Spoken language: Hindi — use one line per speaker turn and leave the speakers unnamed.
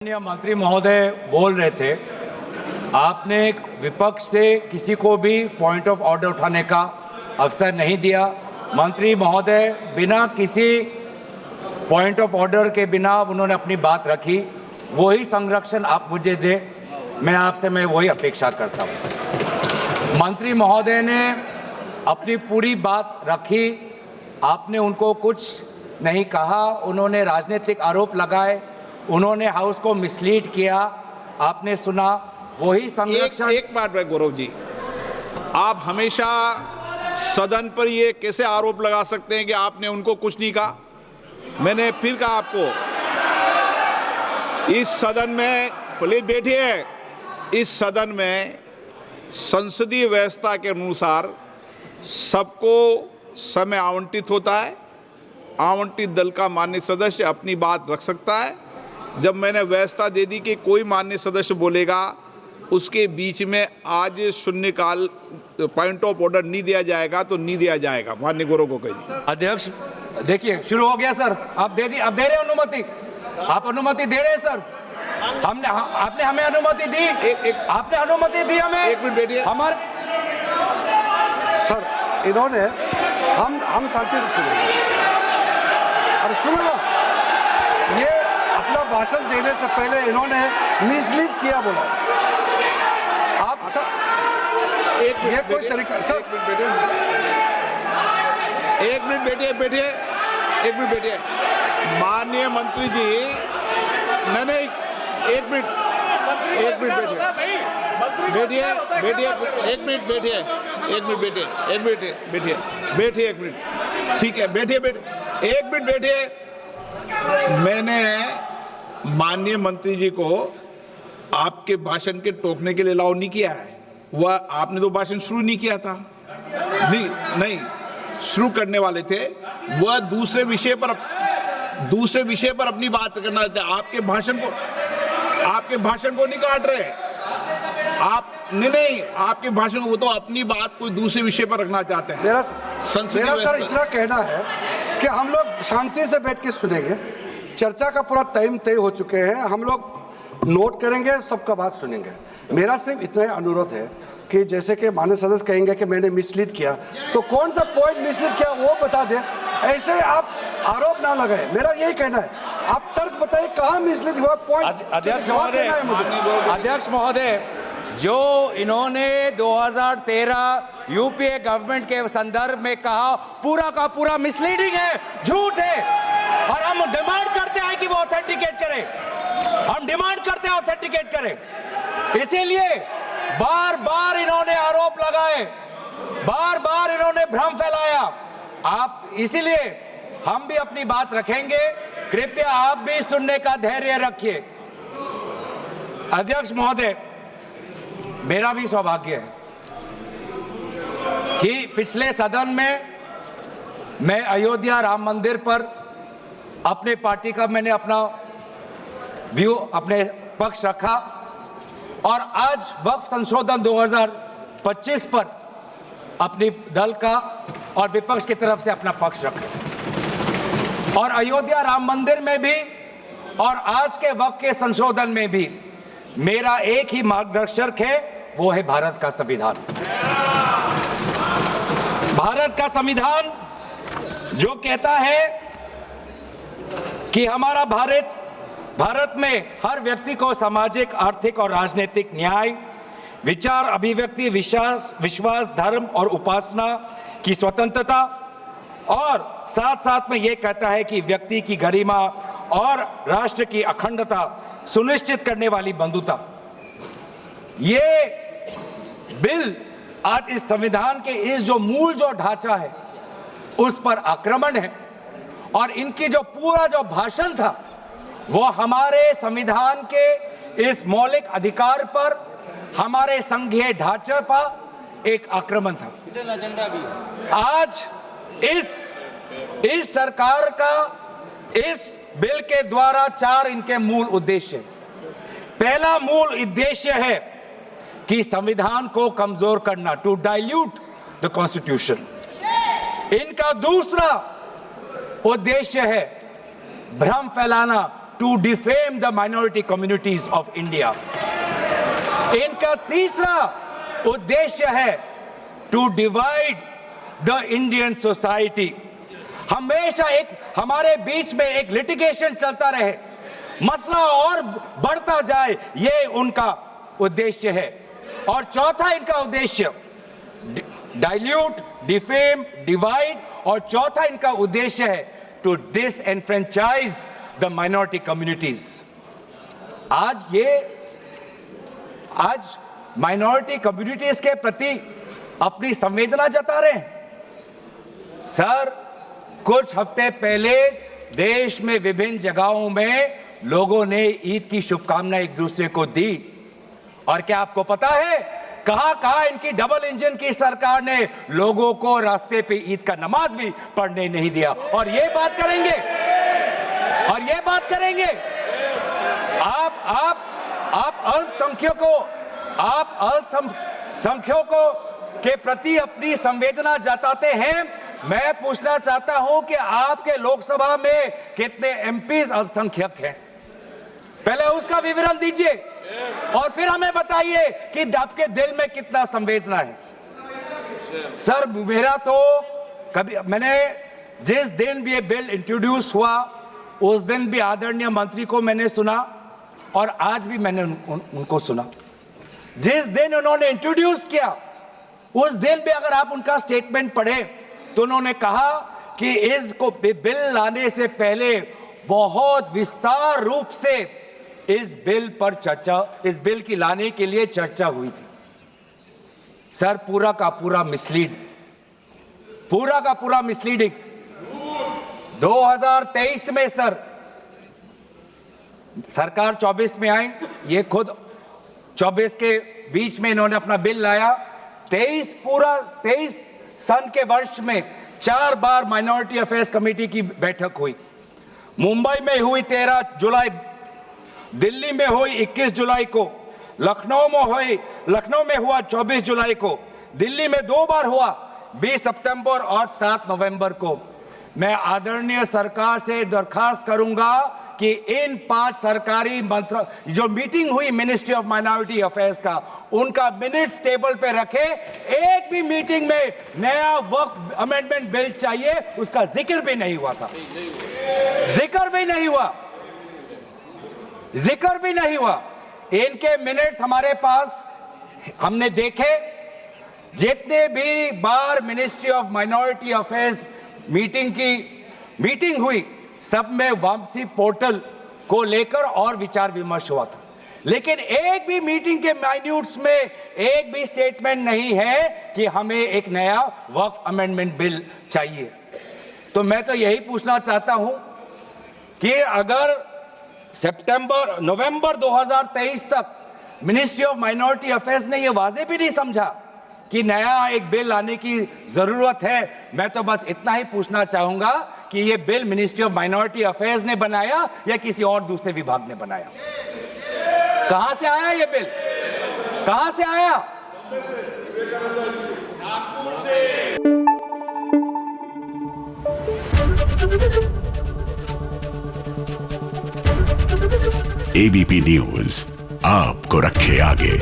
माननीय मंत्री महोदय बोल रहे थे, आपने विपक्ष से किसी को भी पॉइंट ऑफ ऑर्डर उठाने का अवसर नहीं दिया। मंत्री महोदय बिना किसी पॉइंट ऑफ ऑर्डर के बिना उन्होंने अपनी बात रखी। वही संरक्षण आप मुझे दे, मैं वही अपेक्षा करता हूँ। मंत्री महोदय ने अपनी पूरी बात रखी, आपने उनको कुछ नहीं कहा। उन्होंने राजनीतिक आरोप लगाए, उन्होंने हाउस को मिसलीड किया, आपने सुना। वही संरक्षण
एक बात है गौरव जी, आप हमेशा सदन पर ये कैसे आरोप लगा सकते हैं कि आपने उनको कुछ नहीं कहा। मैंने फिर कहा आपको, इस सदन में, प्लीज बैठिए, इस सदन में संसदीय व्यवस्था के अनुसार सबको समय आवंटित होता है। आवंटित दल का माननीय सदस्य अपनी बात रख सकता है। जब मैंने व्यवस्था दे दी कि कोई माननीय सदस्य बोलेगा, उसके बीच में आज शून्यकाल पॉइंट ऑफ ऑर्डर नहीं दिया जाएगा तो नहीं दिया जाएगा। माननीय गौरव को कहिए।
अध्यक्ष देखिए, शुरू हो गया सर। आप दे रहे अनुमति, आप अनुमति दे रहे हैं सर। आपने हमें अनुमति दी, आपने अनुमति दी हमें।
एक मिनट बैठिए।
हमारे
सर, इन्होंने हम शांति से सुनेंगे। अरे सुनो ना, ये अपना भाषण देने से पहले इन्होंने मिसलीड किया बोला। आप सब ये कोई तरीका सर।
एक मिनट बैठिए। माननीय मंत्री जी, नहीं, एक मिनट बैठिए। ठीक है, बैठिए। एक मिनट बैठिए। मैंने माननीय मंत्री जी को आपके भाषण के टोकने के लिए अलाउ नहीं किया है। वह आपने तो भाषण शुरू नहीं किया था। नहीं शुरू करने वाले थे, वह दूसरे विषय पर अपनी बात करना चाहते। आपके भाषण को नहीं काट रहे आप। नहीं, आपके भाषण को, वो तो अपनी बात कोई दूसरे विषय पर रखना चाहते हैं।
मेरा सर इतना कहना है कि हम लोग शांति से बैठ के सुनेंगे। चर्चा का पूरा टाइम तय हो चुके हैं, हम लोग नोट करेंगे, सबका बात सुनेंगे। मेरा सिर्फ इतना ही अनुरोध है कि जैसे कि माननीय सदस्य कहेंगे कि मैंने मिसलीड किया, तो कौन सा पॉइंट मिसलीड किया वो बता दे। ऐसे आप आरोप ना लगाए, मेरा यही कहना है। आप तर्क बताइए कहाँ मिसलीड हुआ पॉइंट।
अध्यक्ष महोदय, जो इन्होंने 2013 यूपीए गवर्नमेंट के संदर्भ में कहा, पूरा का पूरा मिसलीडिंग है, झूठ है। और हम डिमांड करते हैं कि वो ऑथेंटिकेट करें। इसीलिए बार बार इन्होंने आरोप लगाए, बार बार इन्होंने भ्रम फैलाया। आप इसीलिए हम भी अपनी बात रखेंगे, कृपया आप भी सुनने का धैर्य रखिए। अध्यक्ष महोदय, मेरा भी सौभाग्य है कि पिछले सदन में मैं अयोध्या राम मंदिर पर अपने पार्टी का मैंने अपना व्यू, अपने पक्ष रखा, और आज वक्फ संशोधन 2025 पर अपनी दल का और विपक्ष की तरफ से अपना पक्ष रखा। और अयोध्या राम मंदिर में भी और आज के वक्फ के संशोधन में भी मेरा एक ही मार्गदर्शक है, वो है भारत का संविधान। भारत का संविधान जो कहता है कि हमारा भारत में हर व्यक्ति को सामाजिक, आर्थिक और राजनीतिक न्याय, विचार, अभिव्यक्ति, विश्वास, धर्म और उपासना की स्वतंत्रता, और साथ साथ में यह कहता है कि व्यक्ति की गरिमा और राष्ट्र की अखंडता सुनिश्चित करने वाली बंधुता। ये बिल आज इस संविधान के इस जो मूल जो ढांचा है उस पर आक्रमण है। और इनकी जो पूरा जो भाषण था वो हमारे संविधान के इस मौलिक अधिकार पर, हमारे संघीय ढांचे पर एक आक्रमण था। आज इस सरकार का इस बिल के द्वारा 4 इनके मूल उद्देश्य। पहला मूल उद्देश्य है कि संविधान को कमजोर करना, टू डाइल्यूट द कॉन्स्टिट्यूशन। इनका दूसरा उद्देश्य है भ्रम फैलाना, to defame the minority communities of India. इनका तीसरा उद्देश्य है to divide the Indian society. हमेशा एक हमारे बीच में एक लिटिगेशन चलता रहे, मसला और बढ़ता जाए, ये उनका उद्देश्य है. और चौथा इनका उद्देश्य डाइल्यूट, डिफेम, डिवाइड, और चौथा इनका उद्देश्य है to disenfranchise the minority communities. आज माइनॉरिटी कम्युनिटीज के प्रति अपनी संवेदना जता रहे हैं. सर, कुछ हफ्ते पहले देश में विभिन्न जगहों में लोगों ने ईद की शुभकामनाएं एक दूसरे को दी. और क्या आपको पता है कहां इनकी डबल इंजन की सरकार ने लोगों को रास्ते पे ईद का नमाज भी पढ़ने नहीं दिया. और ये बात करेंगे आप अल्पसंख्यकों के प्रति अपनी संवेदना जताते हैं. मैं पूछना चाहता हूं कि आपके लोकसभा में कितने एमपीज अल्पसंख्यक हैं? पहले उसका विवरण दीजिए और फिर हमें बताइए कि आपके दिल में कितना संवेदना है. सर, मेरा तो मैंने जिस दिन भी ये बिल इंट्रोड्यूस हुआ उस दिन भी आदरणीय मंत्री को मैंने सुना और आज भी मैंने उनको सुना. जिस दिन उन्होंने इंट्रोड्यूस किया उस दिन भी अगर आप उनका स्टेटमेंट पढ़े तो उन्होंने कहा कि इसको बिल लाने से पहले बहुत विस्तार रूप से इस बिल की लाने के लिए चर्चा हुई थी. सर, पूरा का पूरा मिसलीडिंग. 2023 में सर सरकार 24 में आई, ये खुद 24 के बीच में इन्होंने अपना बिल लाया. 23 सन के वर्ष में 4 बार माइनॉरिटी अफेयर्स कमेटी की बैठक हुई. मुंबई में हुई 13 जुलाई, दिल्ली में हुई 21 जुलाई को, लखनऊ में हुआ 24 जुलाई को, दिल्ली में 2 बार हुआ 20 सितंबर और 7 नवंबर को. मैं आदरणीय सरकार से दरखास्त करूंगा कि इन 5 सरकारी जो मीटिंग हुई मिनिस्ट्री ऑफ माइनॉरिटी अफेयर्स का, उनका मिनट्स टेबल पे रखे. एक भी मीटिंग में नया वक्फ अमेंडमेंट बिल चाहिए उसका जिक्र भी नहीं हुआ था. जिक्र भी नहीं हुआ. इनके मिनट्स हमारे पास हमने देखे. जितने भी बार ministry of minority affairs meeting हुई सब में वापसी पोर्टल को लेकर और विचार विमर्श हुआ था. लेकिन एक भी मीटिंग के माइन्यूट्स में एक भी स्टेटमेंट नहीं है कि हमें एक नया वक्फ अमेंडमेंट बिल चाहिए. तो मैं तो यही पूछना चाहता हूं कि अगर नवंबर 2023 तक मिनिस्ट्री ऑफ माइनॉरिटी अफेयर्स ने यह वाजे भी नहीं समझा कि नया एक बिल लाने की जरूरत है, मैं तो बस इतना ही पूछना चाहूंगा कि ये bill ministry of minority affairs ने बनाया या किसी और दूसरे विभाग ने बनाया? कहां से आया ये बिल? कहां से आया?
एबीपी न्यूज आपको रखे आगे.